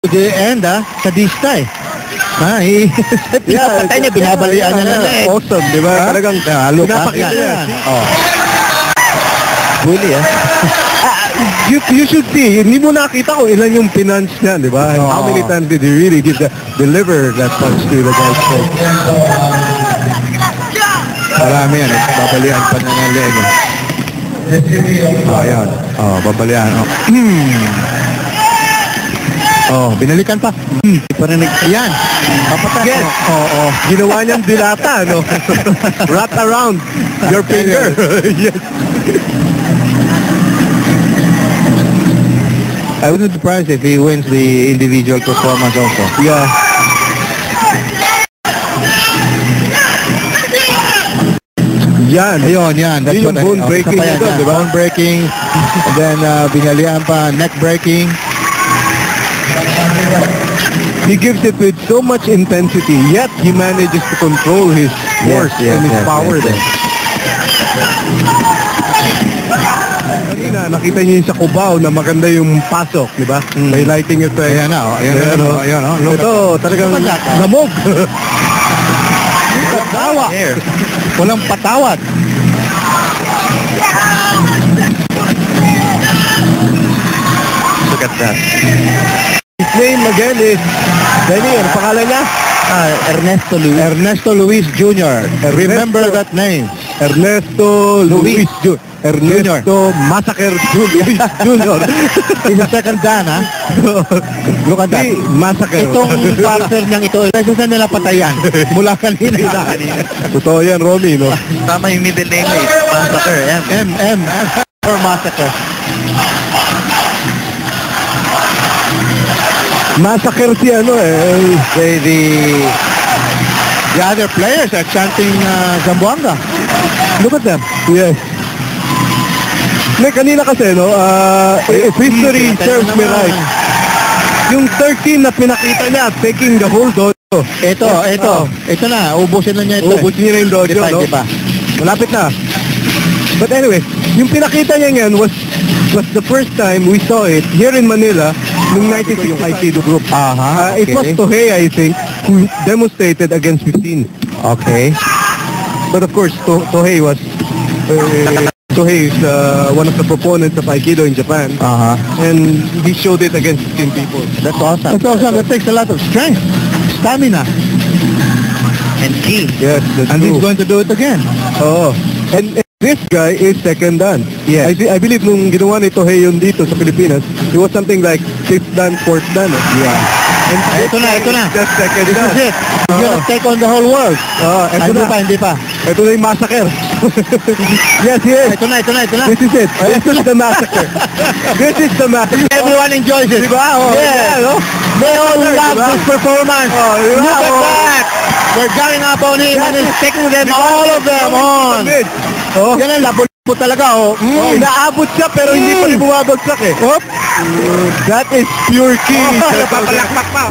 the end, sadista eh. Pinapatay niya, binabalian niya lang eh. Awesome, di ba? Talagang halo. Pinapakita niya. Bully, You should see, hindi mo nakita kung ilan yung pinunch niya, di ba? How many times did he really deliver that punch to the guy's face? Marami yan, babalian pa niya ng leg. Ayan. Babalian. Binalikan pa. Yan. Papatak. Yes. Ginawa niyang dilata, no? Wrap around your finger. Yes. I wouldn't be surprised if he wins the individual performance also. Yeah. Yan. Ayun, yan. That's yung bone breaking yan, ito, di ba? Bone breaking. And then, binalian pa, neck breaking. He gives it with so much intensity, yet he manages to control his force and his power there. Kanina, nakita niyo yung sa Cubao na maganda yung pasok, di ba? May lighting ito. Ayan na, ayan. Ito, talagang namog. Patawa. Walang patawad. Look at that. His name again is Danny, ano pangalan niya? Ernesto Luis. Ernesto Luis Jr. Remember that name. Ernesto Luis Jr. Ernesto Massacre Jr. He's a second dan, Look at that. Massacre. Itong partner niyang ito, kasi saan nila patayan? Mula kanina. Totoo yan, Romy, no? Tama yung middle name eh. Massacre. M. For Massacre. Massacre si the other players are chanting Zamboanga. Look at them. Yes. Kanina kasi, no, if history serves me right, yung 13 na pinakita niya, taking the whole dojo. Ito na, ubusin na niya ito. Ubusin niya na yung dojo, no? Diba? Malapit na. But anyway, yung pinakita niya ngayon was the first time we saw it here in Manila noong 96 yung Aikido group. It was Tohei, I think, who demonstrated against 15. Okay. But of course, Tohei was Tohei is one of the proponents of Aikido in Japan. And he showed it against 15 people. That's awesome. That takes a lot of strength, stamina, and ki. Yes, that's and true. he's going to do it again. And this guy is second dan. Yes. I believe nung ginawa ni Tohei yun dito sa Pilipinas, it was something like 5th dan, 4th dan. Yeah. And ito na. That's second This dan. is it. You're gonna take on the whole world. Hindi pa. Ito na yung massacre. Yes. Ito na. This is it. This is the massacre. This is the massacre. Everyone enjoys it. Diba? They all love this performance. Look at that. They're ganging up on him and he's taking them, all of them on. Yan ang labot po talaga, Naabot siya pero hindi pa rin bumabagsak eh. That is pure ki. Papalakpak pa.